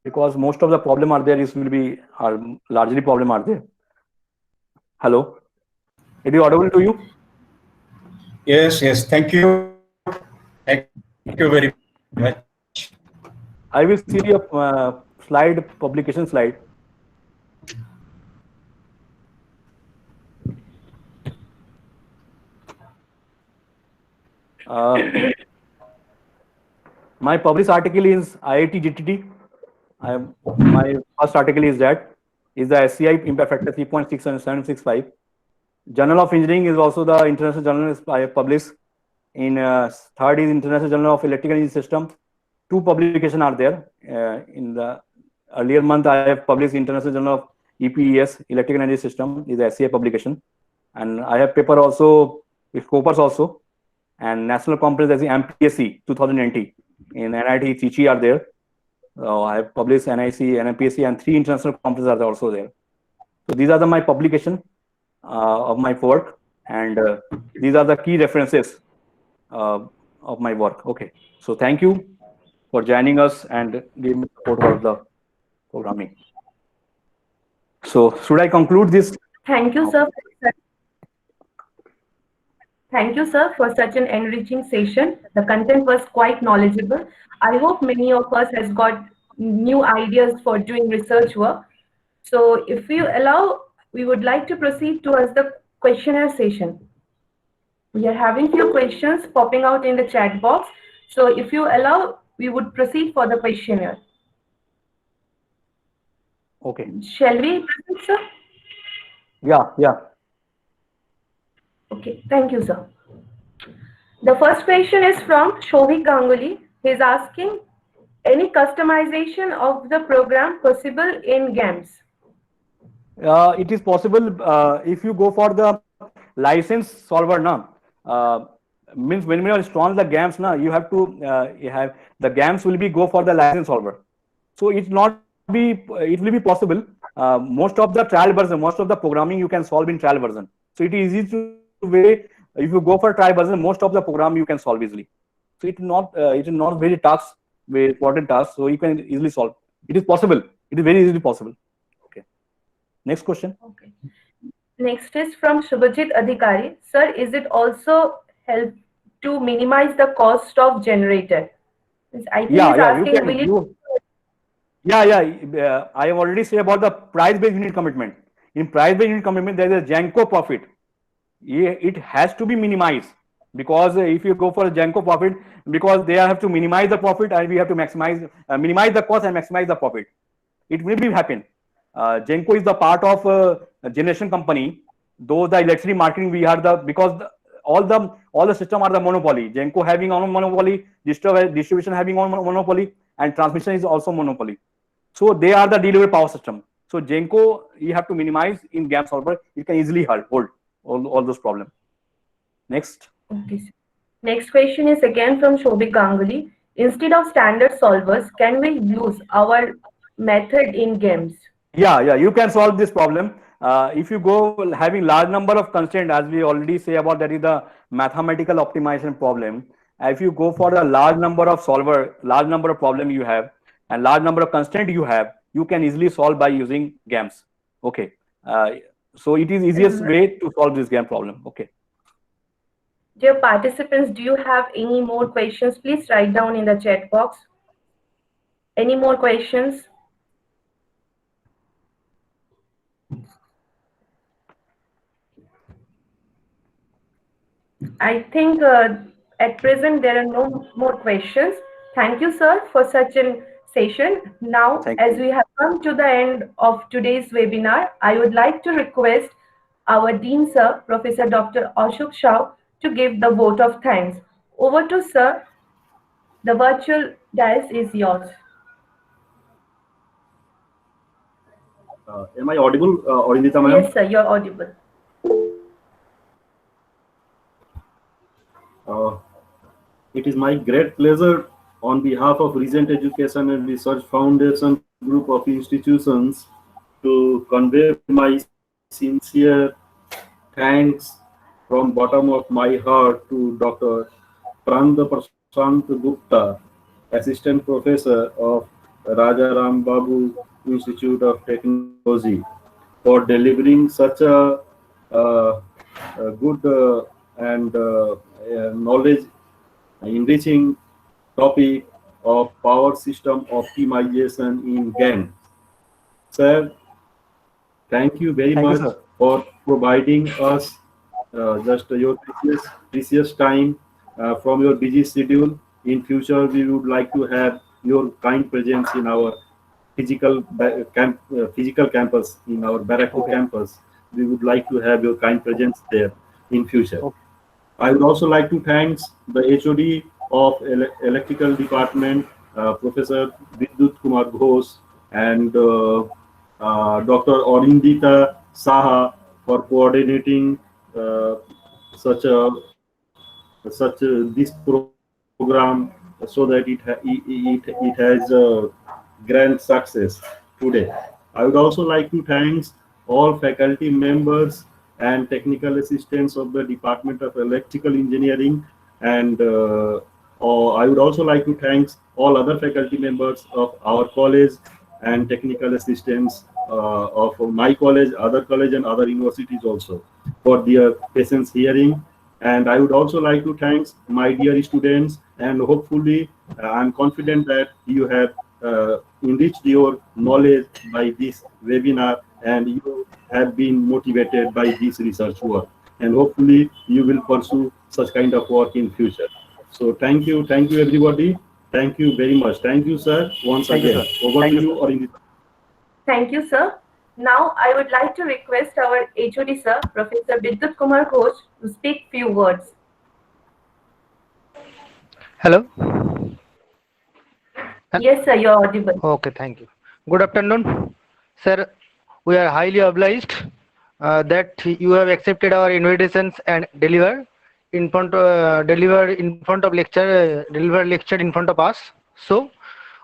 because most of the problem are there is will be are largely problem are there. Hello, it is audible to you? Yes, yes. Thank you. Thank you very much. I will see your slide publication slide. Uh, my published article is IIT GTT. My first article is that is the SCI impact factor 3.6 and 765. Journal of Engineering is also the international journal is I have published. In third is International Journal of Electrical Energy System. Two publications are there. In the earlier month, I have published International Journal of EPES, Electrical Energy System, is the SCI publication, and I have paper also with Scopus also, and national conference as the MPSC 2020 in NIT Trichy are there. I have published NIC, NMPSC, and 3 international conferences are also there. So these are my publication of my work, and these are the key references of my work. Okay, so thank you for joining us and giving me support for the programming. So should I conclude this? Thank you, sir. Thank you, sir, for such an enriching session. The content was quite knowledgeable. I hope many of us has got new ideas for doing research work. So if you allow, we would like to proceed towards the questionnaire session. We are having few questions popping out in the chat box. So if you allow, we would proceed for the questionnaire. Okay. Shall we proceed, sir? Yeah. Okay, thank you, sir. The first question is from Shovik Ganguly. He is asking, any customization of the program possible in GAMS? It is possible if you go for the license solver now. Means when we are install the GAMS now, you have to have the GAMS will be go for the license solver. So it will be possible. Most of the trial version, most of the programming you can solve in trial version. So it is easy to way. If you go for trial version, most of the program you can solve easily. So it is not very task, very important task. So you can easily solve. It is possible. It is very easily possible. Okay. Next question. Okay. Next is from Shubhajit Adhikari. Sir, is it also help to minimize the cost of generator? I think he's asking, I have already said about the price-based unit commitment. In price-based unit commitment, there is a Genco profit. It has to be minimized, because if you go for a Genco profit, because they have to minimize the profit and we have to minimize the cost and maximize the profit. It will be happen. Genco is the part of a generation company. Though the electricity marketing we are all the system are the monopoly. Genco having on monopoly, distribution having on monopoly, and transmission is also monopoly. So they are the delivery power system. So Genco you have to minimize in GAMS solver. It can easily hold all those problems. Next. Okay. Next question is again from Shobik Ganguly. Instead of standard solvers, can we use our method in GAMS? Yeah, you can solve this problem. If you go having large number of constraints, as we already say about that is the mathematical optimization problem. If you go for a large number of solver, large number of problem you have, and large number of constraint you have, you can easily solve by using GAMS. Okay. So it is easiest way to solve this GAMS problem. Okay. Dear participants, do you have any more questions? Please write down in the chat box. Any more questions? I think at present there are no more questions. Thank you, sir, for such a session. Now, as we have come to the end of today's webinar, I would like to request our Dean, sir, Professor Dr. Ashok Shah, to give the vote of thanks. Over to sir. The virtual dais is yours. Am I audible, Orindita ma'am? Yes, sir, you're audible. It is my great pleasure on behalf of Regent Education and Research Foundation group of institutions to convey my sincere thanks from bottom of my heart to Dr. Pranda Prashant Gupta, Assistant Professor of Rajaram Babu Institute of Technology for delivering such a good and knowledge enriching topic of power system optimization in GAN. Sir, thank you very Thank you, much sir. for providing us just your precious time from your busy schedule. In future, we would like to have your kind presence in our physical campus, in our Barakpur Okay. campus. We would like to have your kind presence there in future. Okay. I would also like to thank the HOD of Electrical Department, Professor Vidyut Kumar Ghosh, and Dr. Orindita Saha for coordinating uh, this program so that it has grand success today. I would also like to thank all faculty members and technical assistants of the Department of Electrical Engineering, and I would also like to thank all other faculty members of our college and technical assistants of my college, other college, and other universities also for their patience hearing. And I would also like to thank my dear students, and hopefully I'm confident that you have enriched your knowledge by this webinar, and you have been motivated by this research work, and hopefully you will pursue such kind of work in future. So thank you everybody. Thank you very much. Thank you, sir, once Thank you, again. sir. Over Thank to you, you, sir. Orindita. Thank you, sir. Now, I would like to request our HOD, sir, Professor Vidyut Kumar Ghosh, to speak few words. Hello. Yes, sir, you're audible. Okay, thank you. Good afternoon, sir. We are highly obliged that you have accepted our invitations and deliver in front of lecture, deliver lecture in front of us. So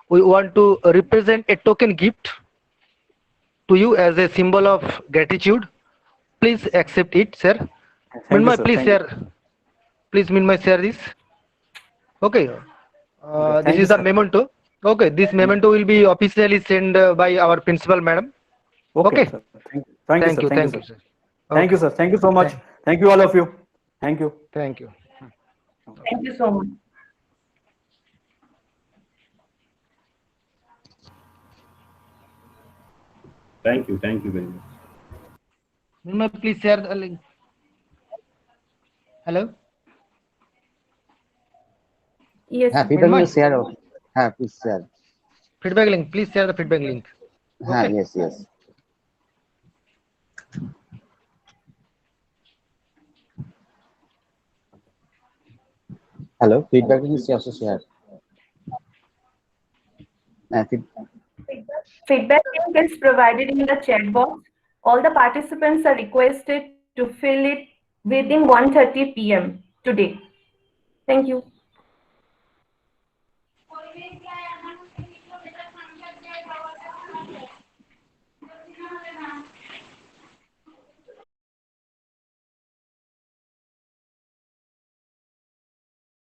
we want to represent a token gift to you as a symbol of gratitude. Please accept it, sir. Thank you, Minmay, sir. please Thank you. share. Please, Minmay, share this. Okay. Okay. This Thank you, is the sir. memento. Okay, this memento will be officially sent by our principal, madam. Okay, Okay. sir. Thank you. Thank you, sir. Thank you, Thank sir. you, sir. Thank you, Okay. sir. Thank you so much. Thank, Thank you, all of you. Thank you. thank you. Thank you so much. Thank you very much. Minmay, please share the link. Hello. Yes, sir. Feedback Minmay, link share. Please share. feedback link. Please share the feedback link. Okay. Yes, yes. Hello, feedback link is also share. Feedback link is provided in the chat box. All the participants are requested to fill it within 1:30 p.m. today. Thank you.